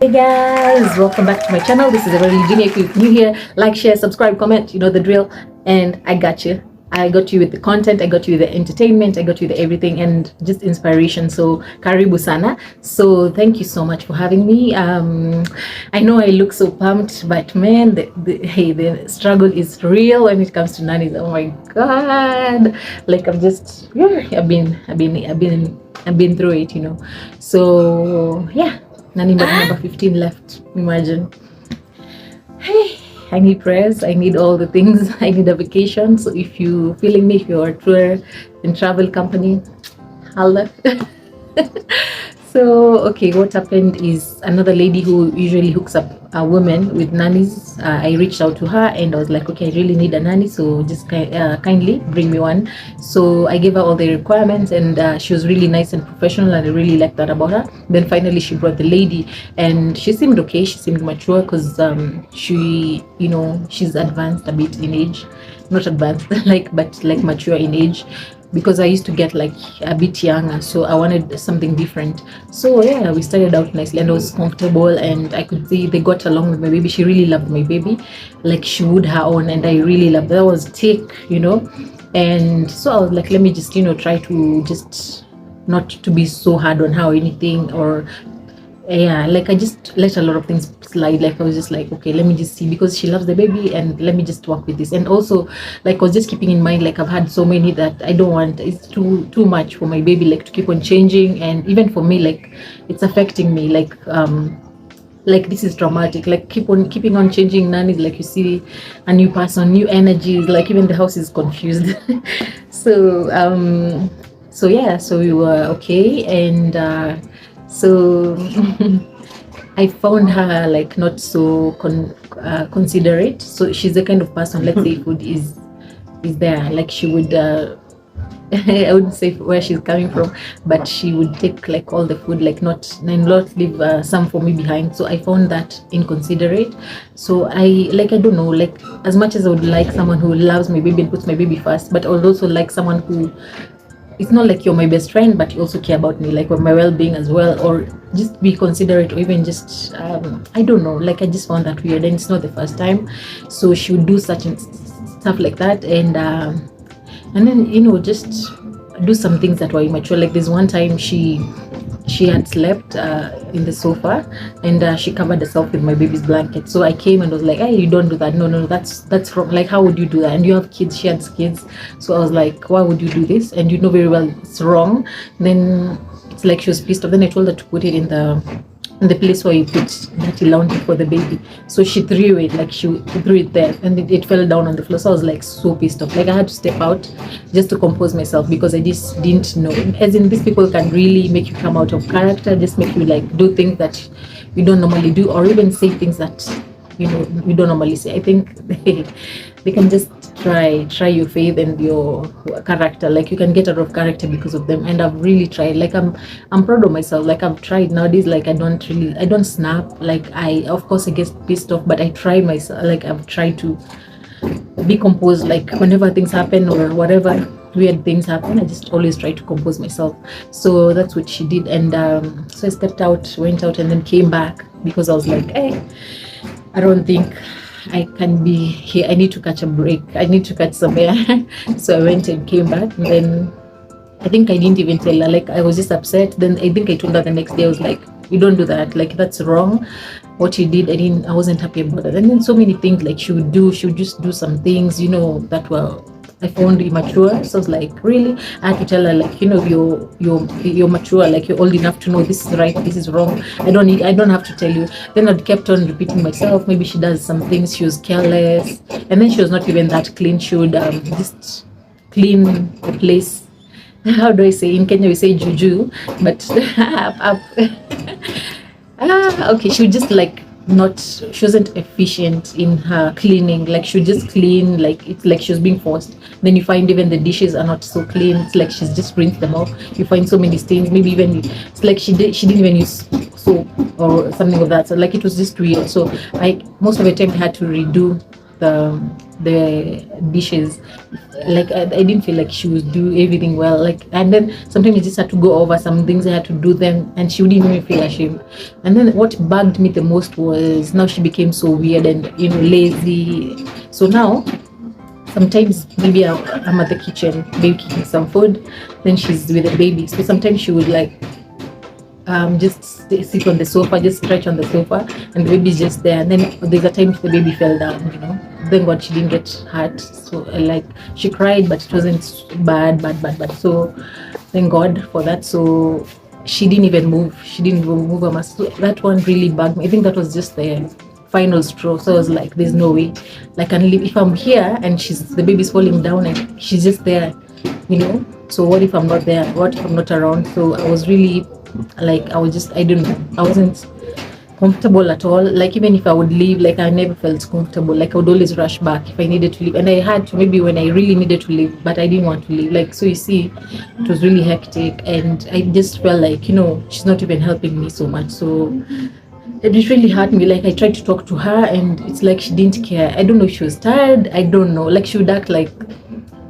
Hey guys, welcome back to my channel. This is a very Eugenia. If you're new here, like, share, subscribe, comment, you know the drill. And I got you. I got you with the content, I got you with the entertainment, I got you with everything and just inspiration. So karibu sana. So thank you so much for having me. I know I look so pumped, but man, the struggle is real when it comes to nannies. Oh my god, like I've just I've been through it, you know. So yeah, nanny number 15 left. Imagine. Hey, I need prayers, I need all the things, I need a vacation. So if you feeling me, if you're a tour and travel company, holla. So okay, what happened is another lady who usually hooks up women with nannies, I reached out to her and I was like, okay, I really need a nanny, so just kindly bring me one. So I gave her all the requirements and she was really nice and professional and I really liked that about her. Then finally she brought the lady and she seemed okay, she seemed mature because she, you know, she's advanced a bit in age, not advanced but like mature in age, because I used to get like a bit younger, so I wanted something different. So yeah, we started out nicely and I was comfortable and I could see they got along with my baby. She really loved my baby, like she would her own, and I really loved that. Was thick, you know. And so I was like, let me just, you know, try to just not to be so hard on her or anything, or yeah, like I just let a lot of things slide. Like I was just like, okay, let me just see, because she loves the baby and let me just work with this. And also like I was just keeping in mind, like I've had so many that I don't want, it's too much for my baby, like to keep on changing. And even for me, like it's affecting me, like this is traumatic, like keeping on changing nannies, like you see a new person, new energies, like even the house is confused. So yeah, so we were okay. And so I found her like not so considerate. So she's the kind of person, let's say food is there, like she would I wouldn't say where she's coming from, but she would take like all the food, like not leave some for me behind. So I found that inconsiderate. So I don't know, like as much as I would like someone who loves my baby and puts my baby first, but I would also like someone who, it's not like you're my best friend but you also care about me, like with my well-being as well, or just be considerate, or even just I don't know, like I just found that weird. And it's not the first time, so she would do such and stuff like that. And then, you know, just do some things that were immature. Like this one time she had slept in the sofa and she covered herself with my baby's blanket. So I came and was like, hey, you don't do that. No, that's wrong. Like, how would you do that? And you have kids. She has kids. So I was like, why would you do this? And you know very well it's wrong. Then it's like she was pissed off. Then I told her to put it in the place where you put dirty laundry for the baby. So she threw it, like she threw it there, and it fell down on the floor. So I was like so pissed off. Like I had to step out just to compose myself, because I just didn't know. As in, these people can really make you come out of character, just make you like do things that you don't normally do, or even say things that you know you don't normally say. I think they can just try your faith and your character. Like you can get out of character because of them. And I've really tried. Like I'm proud of myself. Like I've tried nowadays. Like I don't snap. Like of course I get pissed off, but I try myself. Like I've tried to be composed. Like whenever things happen or whatever weird things happen, I just always try to compose myself. So that's what she did. And so I stepped out, went out, and then came back, because I was like, hey, I don't think I can be here. I need to catch a break. I need to catch some air. So I went and came back. And then I think I didn't even tell her. Like I was just upset. Then I think I told her the next day. I was like, you don't do that. Like that's wrong. What you did, I wasn't happy about it. And then so many things like she would just do some things, you know, that were, I found immature. So I was like, really? I had to tell her, like, you know, you're mature, like you're old enough to know this is right, this is wrong. I don't have to tell you. Then I kept on repeating myself. Maybe she does some things, she was careless, and then she was not even that clean. She would just clean the place. How do I say? In Kenya we say juju, but okay, she would just like she wasn't efficient in her cleaning. Like she would just clean, like it's like she was being forced. Then you find even the dishes are not so clean. It's like she's just rinsed them off. You find so many stains. Maybe even it's like she didn't even use soap or something of that. So like it was just weird. So I most of the time I had to redo the dishes. Like I didn't feel like she would do everything well. Like, and then sometimes I just had to go over some things, I had to do them, and she wouldn't even feel ashamed. And then what bugged me the most was now she became so weird and lazy. So now sometimes maybe I'm at the kitchen, maybe cooking some food, then she's with the baby. So sometimes she would like just sit on the sofa, just stretch on the sofa, and the baby's just there. And then there's a time the baby fell down. Thank God she didn't get hurt. So like she cried, but it wasn't bad. So thank God for that. So she didn't even move. She didn't even move her muscle. So that one really bugged me. I think that was just the final straw. So I was like, there's no way. Like, if I'm here and the baby's falling down and she's just there. So what if I'm not there? What if I'm not around? So I was really like, I don't know, I wasn't comfortable at all. Like, even if I would leave, like, I never felt comfortable. Like, I would always rush back if I needed to leave, and I had to maybe when I really needed to leave, but I didn't want to leave. Like, so you see, it was really hectic, and I just felt like, she's not even helping me so much. So it really hurt me. Like, I tried to talk to her, and it's like she didn't care. I don't know if she was tired, I don't know. Like, she would act like,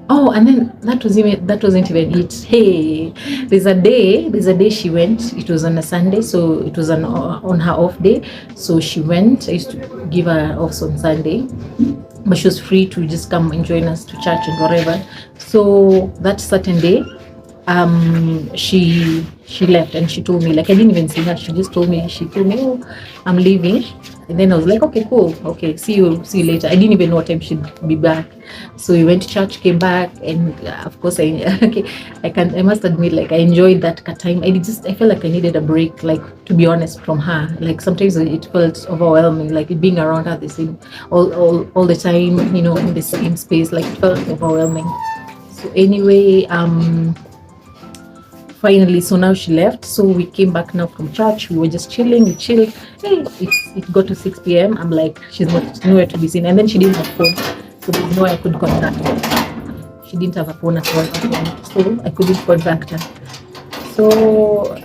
oh, and then that wasn't even it. Hey, there's a day she went. It was on a Sunday, so it was on her off day. So she went. I used to give her off on Sunday, but she was free to just come and join us to church and whatever. So that certain day, she left, and she told me, like, I didn't even see her. She told me, oh, I'm leaving. And then I was like, okay, cool. Okay, see you later. I didn't even know what time she'd be back. So we went to church, came back, and of course, I must admit, like, I enjoyed that time. I felt like I needed a break, like, to be honest, from her. Like, sometimes it felt overwhelming, like being around her the same all the time, in the same space, like, it felt overwhelming. So anyway, finally, so now she left. So we came back now from church. We were just chilling. We chilled. Hey, it got to 6 p.m. I'm like, she's nowhere to be seen. And then she didn't have phone, so there's no way I could contact her. She didn't have a phone at all, so I couldn't contact her. So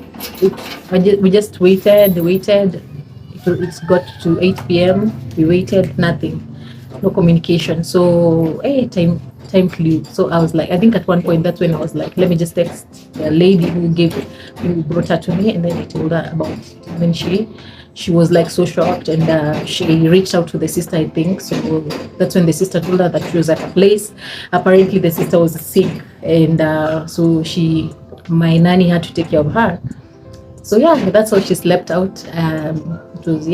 we just waited. It got to 8 p.m. We waited, nothing, no communication. So hey, time flew. So I was like, I think at one point, that's when I was like, let me just text the lady who brought her to me, and then I told her about it. And then she was like so shocked, and she reached out to the sister, I think. So that's when the sister told her that she was at a place. Apparently the sister was sick, and so my nanny had to take care of her. So yeah, that's how she slept out. It was,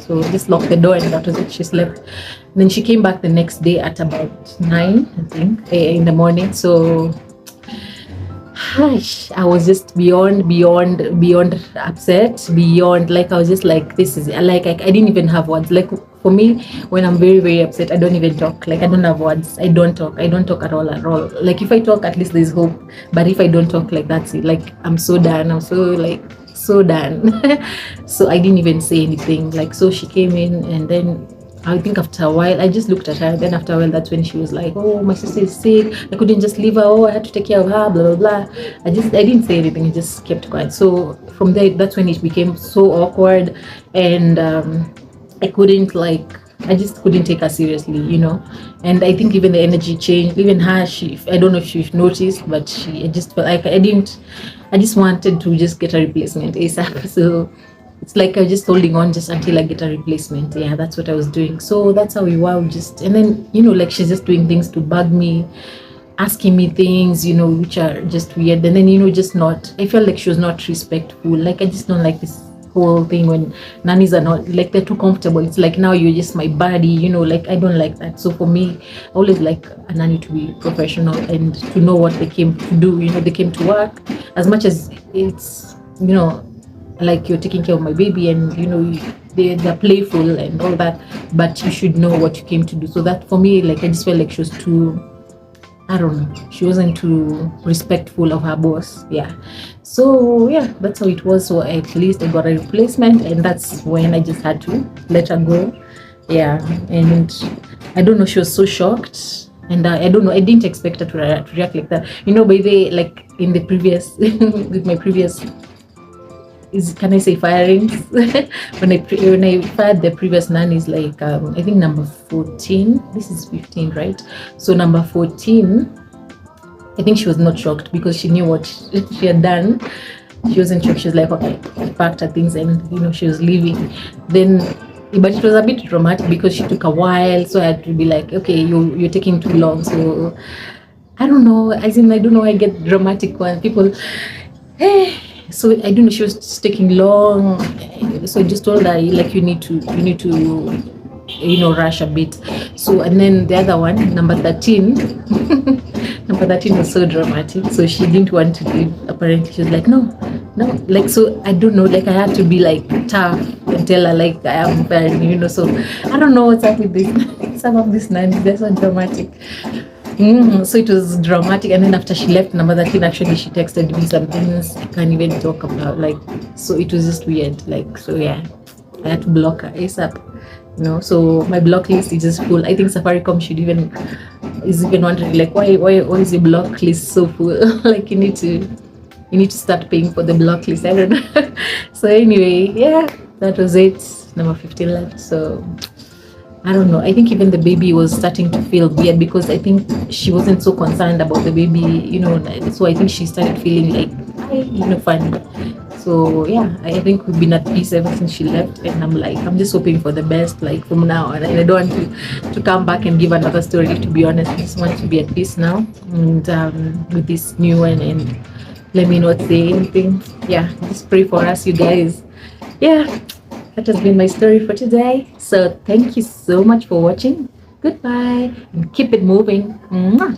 so just locked the door, and that was it. She slept. And then she came back the next day at about 9, I think, in the morning. So I was just beyond upset, like, I was just like, this is like, I didn't even have words. Like, for me, when I'm very, very upset, I don't even talk. Like, I don't have words. I don't talk at all. Like, if I talk, at least there's hope. But if I don't talk, like, that's it. Like, I'm so done. I'm so done. So I didn't even say anything. Like, so she came in, and then I think after a while, I just looked at her. Then after a while, that's when she was like, oh, my sister is sick. I couldn't just leave her. Oh, I had to take care of her, blah, blah, blah. I didn't say anything. I just kept quiet. So from there, that's when it became so awkward. And I just couldn't take her seriously, And I think even the energy changed. Even her, I don't know if she noticed, but I just felt like I just wanted to just get a replacement ASAP. So it's like I was just holding on just until I get a replacement. Yeah, that's what I was doing. So that's how we were. And then, like, she's just doing things to bug me, asking me things, which are just weird. And then, just not, I felt like she was not respectful. Like, I just don't like this whole thing when nannies are not, like, they're too comfortable. It's like, now you're just my buddy, like, I don't like that. So for me, I always like a nanny to be professional and to know what they came to do. They came to work, as much as it's, like, you're taking care of my baby, and they're playful and all that, but you should know what you came to do. So that, for me, like, I just felt like she was too, I don't know, she wasn't too respectful of her boss. Yeah. So yeah, that's how it was. So at least I got a replacement, and that's when I just had to let her go. Yeah. And I don't know, she was so shocked, and I don't know, I didn't expect her to react like that. By the way, like, in the previous with my previous can I say firings? When I fired the previous nannies, like I think number 14. This is 15, right? So number 14, I think she was not shocked because she knew what she had done. She wasn't shocked. She was like, okay, I packed her things and she was leaving. Then, but it was a bit dramatic because she took a while. So I had to be like, okay, you're taking too long. So I don't know. As in, I don't know. I get dramatic when people. Hey, so I don't know. She was just taking long. So I just told her like you need to rush a bit. So and then the other one, number 13. Number 13 was so dramatic. So she didn't want to leave. Apparently, she was like, no. Like, so I don't know. Like, I had to be like tough and tell her like I am bad, So I don't know what's up with this. Some of these nannies, they're so dramatic. So it was dramatic, and then after she left, number 13, actually she texted me some things I can't even talk about. Like, so it was just weird. Like, so yeah, I had to block her ASAP. So my block list is just full. I think Safaricom is even wondering like why is your block list so full? Like you need to start paying for the block list. I don't know. So anyway, yeah, that was it. Number 15 left. So I don't know. I think even the baby was starting to feel weird because I think she wasn't so concerned about the baby, So I think she started feeling like, funny. So yeah, I think we've been at peace ever since she left, and I'm just hoping for the best, like from now on. I don't want to come back and give another story. To be honest, I just want to be at peace now, and with this new one, and let me not say anything. Yeah, just pray for us, you guys. Yeah, that has been my story for today. So thank you so much for watching. Goodbye, and keep it moving. Mwah.